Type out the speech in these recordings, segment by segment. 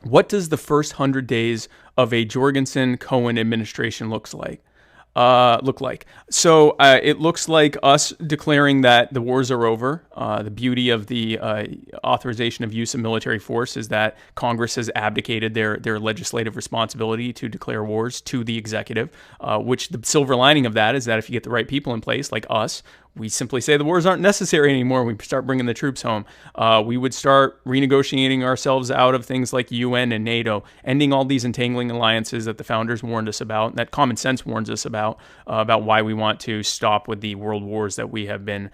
What does the first 100 days of a Jorgensen Cohen administration look like? So it looks like us declaring that the wars are over. The beauty of the authorization of use of military force is that Congress has abdicated their legislative responsibility to declare wars to the executive, which the silver lining of that is that if you get the right people in place, like us, we simply say the wars aren't necessary anymore. We start bringing the troops home. We would start renegotiating ourselves out of things like UN and NATO, ending all these entangling alliances that the founders warned us about, that common sense warns us about why we want to stop with the world wars that we have been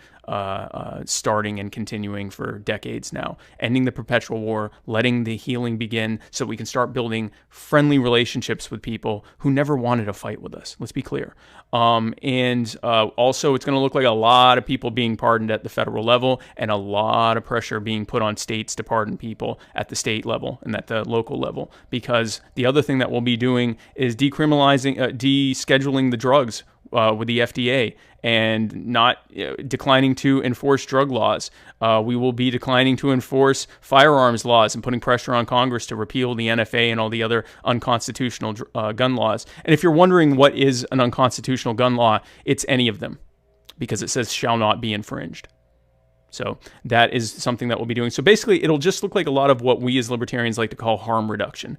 starting and continuing for decades now. Ending the perpetual war, letting the healing begin so we can start building friendly relationships with people who never wanted to fight with us. Let's be clear. And also, it's going to look like a lot of people being pardoned at the federal level and a lot of pressure being put on states to pardon people at the state level and at the local level. Because the other thing that we'll be doing is descheduling the drugs with the FDA and not declining to enforce drug laws. We will be declining to enforce firearms laws and putting pressure on Congress to repeal the NFA and all the other unconstitutional gun laws. And if you're wondering what is an unconstitutional gun law, it's any of them, because it says shall not be infringed. So that is something that we'll be doing. So basically, it'll just look like a lot of what we as libertarians like to call harm reduction.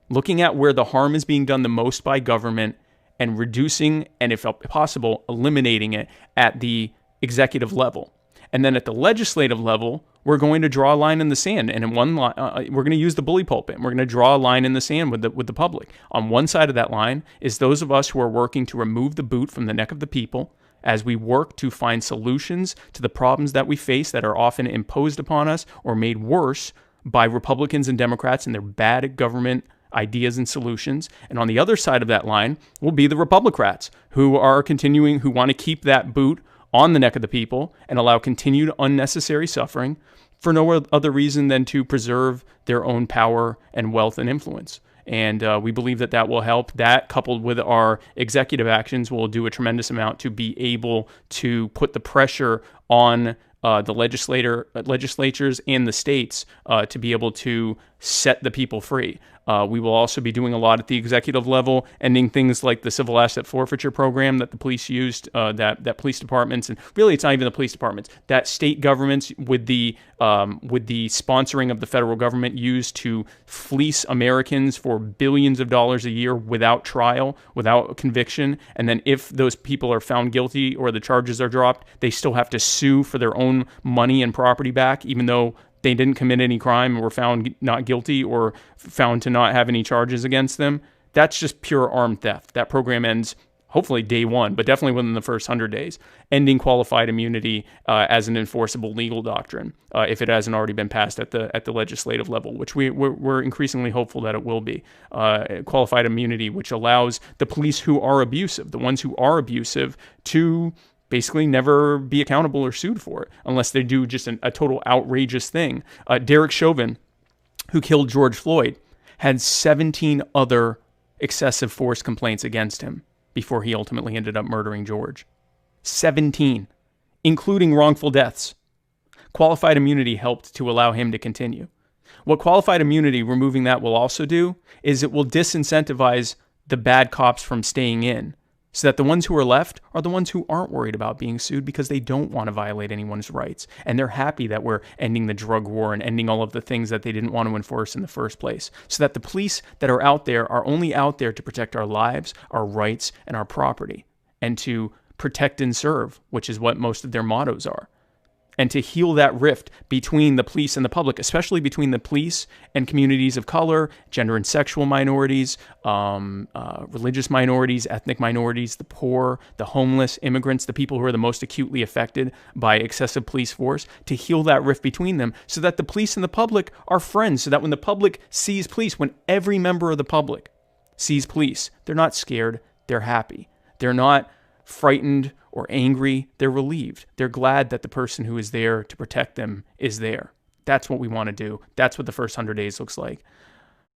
Looking at where the harm is being done the most by government and reducing, and if possible, eliminating it at the executive level. And then at the legislative level, we're going to draw a line in the sand. And in one line, we're going to use the bully pulpit. And we're going to draw a line in the sand with the public. On one side of that line is those of us who are working to remove the boot from the neck of the people as we work to find solutions to the problems that we face that are often imposed upon us or made worse by Republicans and Democrats and their bad government ideas and solutions. And on the other side of that line will be the Republicrats who want to keep that boot on the neck of the people and allow continued unnecessary suffering for no other reason than to preserve their own power and wealth and influence. And we believe that will help. That, coupled with our executive actions, will do a tremendous amount to be able to put the pressure on the legislatures and the states to be able to set the people free. We will also be doing a lot at the executive level, ending things like the civil asset forfeiture program that the police used, that police departments, and really it's not even the police departments, that state governments with the sponsoring of the federal government used to fleece Americans for billions of dollars a year without trial, without conviction. And then if those people are found guilty or the charges are dropped, they still have to sue for their own money and property back, even though they didn't commit any crime or were found not guilty or found to not have any charges against them. That's just pure armed theft. That program ends hopefully day one, but definitely within the first 100 days, ending qualified immunity as an enforceable legal doctrine if it hasn't already been passed at the legislative level, which we're increasingly hopeful that it will be. Qualified immunity, which allows the police who are abusive, the ones who are abusive, to basically never be accountable or sued for it unless they do just a total outrageous thing. Derek Chauvin, who killed George Floyd, had 17 other excessive force complaints against him before he ultimately ended up murdering George. 17, including wrongful deaths. Qualified immunity helped to allow him to continue. What qualified immunity, removing that, will also do is it will disincentivize the bad cops from staying in, so that the ones who are left are the ones who aren't worried about being sued because they don't want to violate anyone's rights. And they're happy that we're ending the drug war and ending all of the things that they didn't want to enforce in the first place. So that the police that are out there are only out there to protect our lives, our rights, and our property, and to protect and serve, which is what most of their mottos are. And to heal that rift between the police and the public, especially between the police and communities of color, gender and sexual minorities, religious minorities, ethnic minorities, the poor, the homeless, immigrants, the people who are the most acutely affected by excessive police force, to heal that rift between them so that the police and the public are friends, so that when the public sees police, when every member of the public sees police, they're not scared, they're happy. They're not frightened or angry, they're relieved. They're glad that the person who is there to protect them is there. That's what we want to do. That's what the first 100 days looks like.